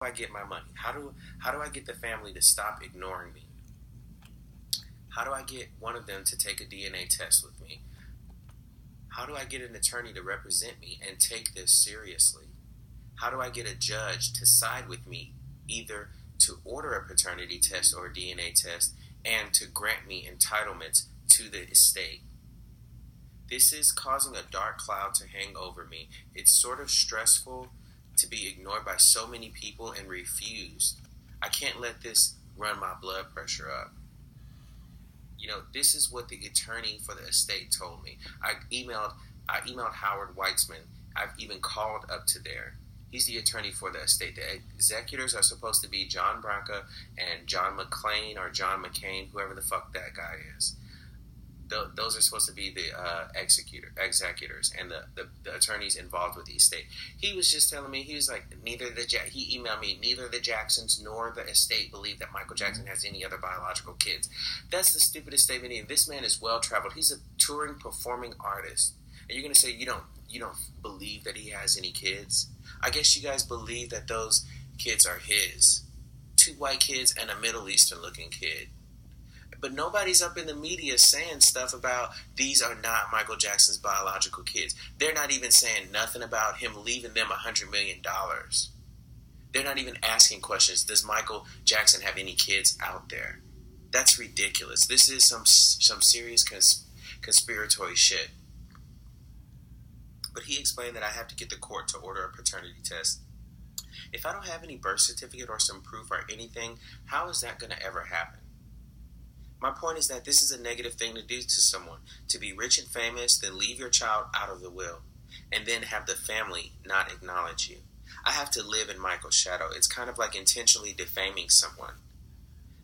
I get my money? How do I get the family to stop ignoring me? How do I get one of them to take a DNA test with me? How do I get an attorney to represent me and take this seriously? How do I get a judge to side with me, either to order a paternity test or a DNA test and to grant me entitlements to the estate? This is causing a dark cloud to hang over me. It's sort of stressful to be ignored by so many people and refused. I can't let this run my blood pressure up. You know, this is what the attorney for the estate told me. I emailed Howard Weitzman. I've even called up to there. He's the attorney for the estate. The executors are supposed to be John Branca and John McClain or John McCain, whoever the fuck that guy is. Those are supposed to be the executors and the attorneys involved with the estate. He was just telling me, he was like, he emailed me, neither the Jacksons nor the estate believe that Michael Jackson has any other biological kids. That's the stupidest statement. This man is well traveled. He's a touring performing artist, and you're gonna say you don't believe that he has any kids? I guess you guys believe that those kids are his. 2 white kids and a Middle Eastern looking kid. But nobody's up in the media saying stuff about these are not Michael Jackson's biological kids. They're not even saying nothing about him leaving them $100 million. They're not even asking questions. Does Michael Jackson have any kids out there? That's ridiculous. This is some serious conspiratory shit. But he explained that I have to get the court to order a paternity test. If I don't have any birth certificate or some proof or anything, how is that going to ever happen? My point is that this is a negative thing to do to someone. To be rich and famous, then leave your child out of the will, and then have the family not acknowledge you. I have to live in Michael's shadow. It's kind of like intentionally defaming someone.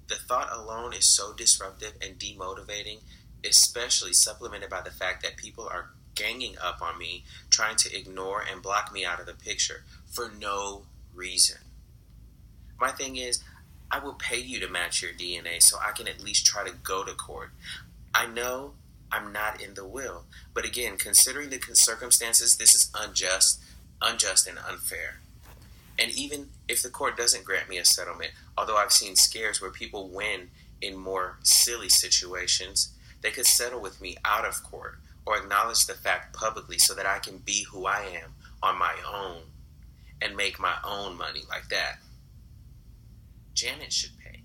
The thought alone is so disruptive and demotivating, especially supplemented by the fact that people are ganging up on me, trying to ignore and block me out of the picture for no reason. My thing is, I will pay you to match your DNA so I can at least try to go to court. I know I'm not in the will, but again, considering the circumstances, this is unjust and unfair. And even if the court doesn't grant me a settlement, although I've seen scares where people win in more silly situations, they could settle with me out of court or acknowledge the fact publicly so that I can be who I am on my own and make my own money like that. Janet should pay,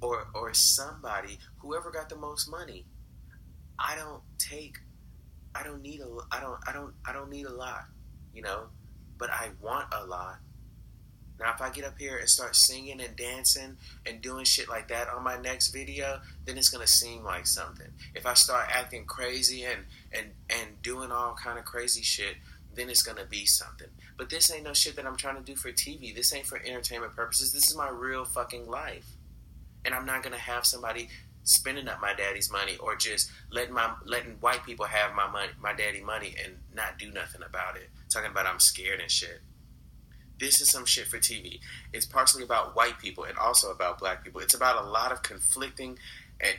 or somebody, whoever got the most money. I don't need a lot, you know, but I want a lot. Now, if I get up here and start singing and dancing and doing shit like that on my next video, then it's gonna seem like something. If I start acting crazy and doing all kind of crazy shit, then it's gonna be something. But this ain't no shit that I'm trying to do for TV. This ain't for entertainment purposes. This is my real fucking life. And I'm not gonna have somebody spending up my daddy's money or just letting white people have my daddy money and not do nothing about it. Talking about I'm scared and shit. This is some shit for TV. It's partially about white people and also about black people. It's about a lot of conflicting and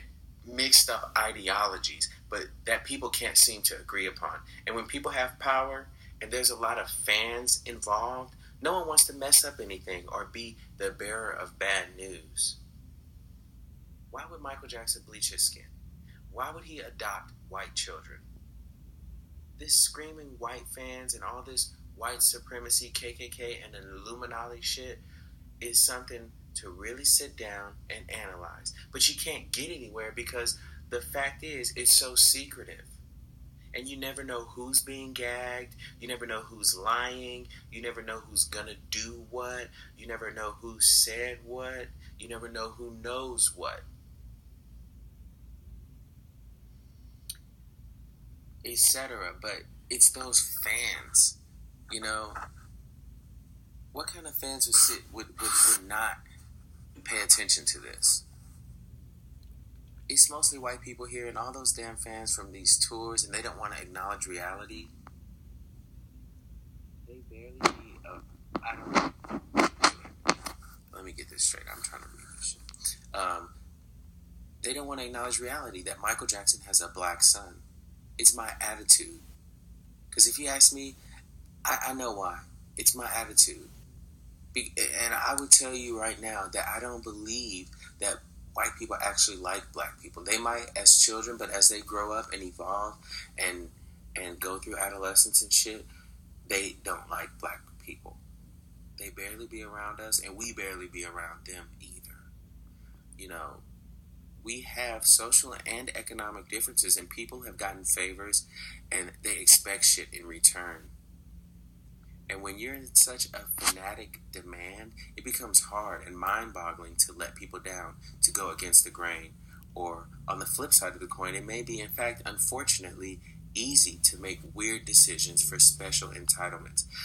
mixed up ideologies, but that people can't seem to agree upon. And when people have power and there's a lot of fans involved, no one wants to mess up anything or be the bearer of bad news. Why would Michael Jackson bleach his skin? Why would he adopt white children? This screaming white fans and all this white supremacy, KKK, and an Illuminati shit is something to really sit down and analyze. But you can't get anywhere because the fact is it's so secretive. And you never know who's being gagged. You never know who's lying. You never know who's gonna do what. You never know who said what. You never know who knows what. Etc. But it's those fans, you know. What kind of fans would not pay attention to this? It's mostly white people here and all those damn fans from these tours, and they don't want to acknowledge reality. They barely I don't know. Let me get this straight. I'm trying to read this shit. They don't want to acknowledge reality that Michael Jackson has a black son. It's my attitude. Because if you ask me, I know why. It's my attitude. And I would tell you right now that I don't believe that white people actually like black people. They might as children, but as they grow up and evolve and go through adolescence and shit, they don't like black people. They barely be around us, and we barely be around them either. You know, we have social and economic differences, and people have gotten favors, and they expect shit in return. And when you're in such a fanatic demand, it becomes hard and mind-boggling to let people down, to go against the grain. Or, on the flip side of the coin, it may be, in fact, unfortunately, easy to make weird decisions for special entitlements.